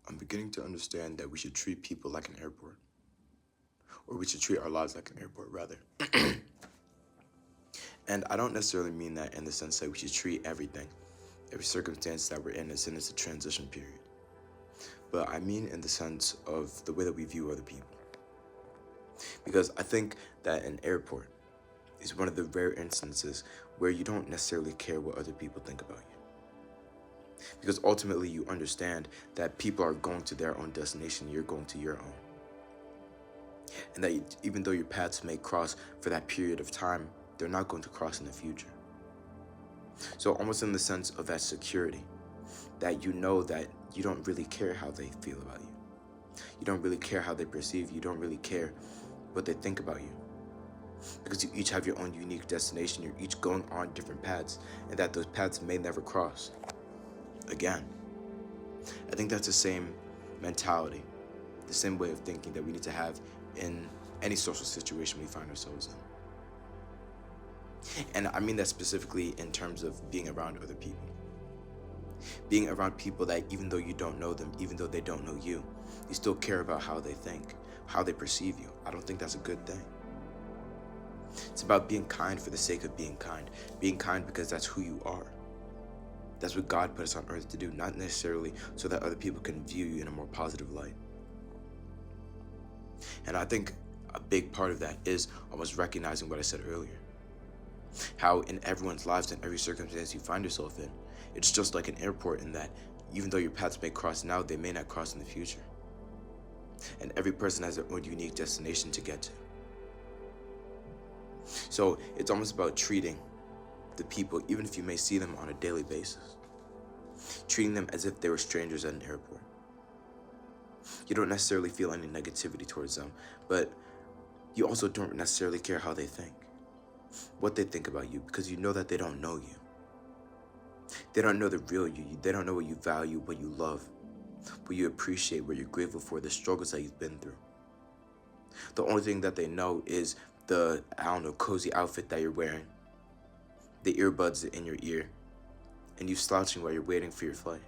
I'm beginning to understand that we should treat people like an airport, or we should treat our lives like an airport, rather. And I don't necessarily mean that in the sense that we should treat everything, every circumstance that we're in as in it's a transition period. But I mean in the sense of the way that we view other people. Because I think that an airport is one of the rare instances where you don't necessarily care what other people think about you. Because ultimately you understand that people are going to their own destination, you're going to your own. And that even though your paths may cross for that period of time, they're not going to cross in the future. So almost in the sense of that security, that you know that you don't really care how they feel about you. You don't really care how they perceive you. You don't really care what they think about you. Because you each have your own unique destination. You're each going on different paths, and that those paths may never cross again. I think that's the same mentality, the same way of thinking that we need to have in any social situation we find ourselves in. And I mean that specifically in terms of being around other people. Being around people that even though you don't know them, even though they don't know you, you still care about how they think, how they perceive you. I don't think that's a good thing. It's about being kind for the sake of being kind because that's who you are. That's what God put us on earth to do, not necessarily so that other people can view you in a more positive light. And I think a big part of that is almost recognizing what I said earlier. How in everyone's lives, in every circumstance you find yourself in, it's just like an airport in that even though your paths may cross now, they may not cross in the future. And every person has their own unique destination to get to. So it's almost about treating the people, even if you may see them on a daily basis, treating them as if they were strangers at an airport. You don't necessarily feel any negativity towards them, but you also don't necessarily care how they think, what they think about you, because you know that they don't know you. They don't know the real you. They don't know what you value, what you love, what you appreciate, what you're grateful for, the struggles that you've been through. The only thing that they know is the, cozy outfit that you're wearing, the earbuds in your ear, and you slouching while you're waiting for your flight.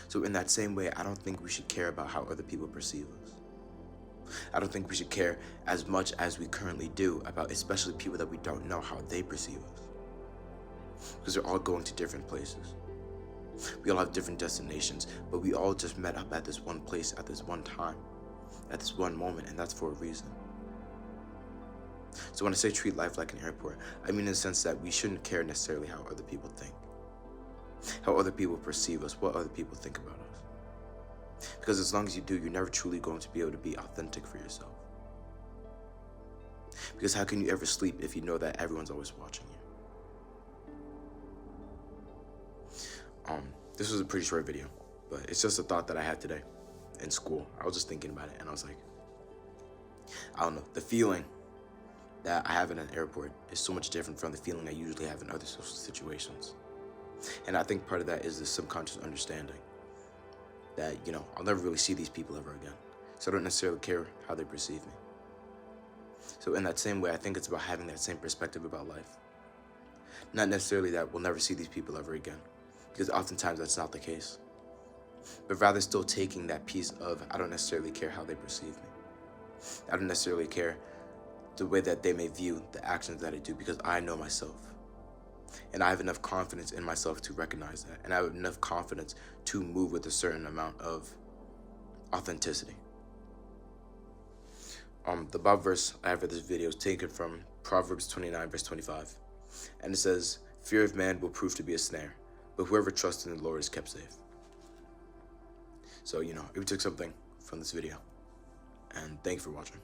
So in that same way, I don't think we should care about how other people perceive us. I don't think we should care as much as we currently do about especially people that we don't know how they perceive us. Because they're all going to different places. We all have different destinations, but we all just met up at this one place, at this one time, at this one moment, and that's for a reason. So when I say treat life like an airport, I mean in the sense that we shouldn't care necessarily how other people think, how other people perceive us, what other people think about us. Because as long as you do, you're never truly going to be able to be authentic for yourself. Because how can you ever sleep if you know that everyone's always watching you? This was a pretty short video, but it's just a thought that I had today in school. I was just thinking about it, and I was like, I don't know, the feeling that I have in an airport is so much different from the feeling I usually have in other social situations. And I think part of that is the subconscious understanding that, I'll never really see these people ever again. So I don't necessarily care how they perceive me. So in that same way, I think it's about having that same perspective about life. Not necessarily that we'll never see these people ever again, because oftentimes that's not the case. But rather still taking that piece of, I don't necessarily care how they perceive me. I don't necessarily care the way that they may view the actions that I do, because I know myself. And I have enough confidence in myself to recognize that. And I have enough confidence to move with a certain amount of authenticity. The Bible verse I have for this video is taken from Proverbs 29, verse 25. And it says, "Fear of man will prove to be a snare, but whoever trusts in the Lord is kept safe." So, if we took something from this video, and thank you for watching.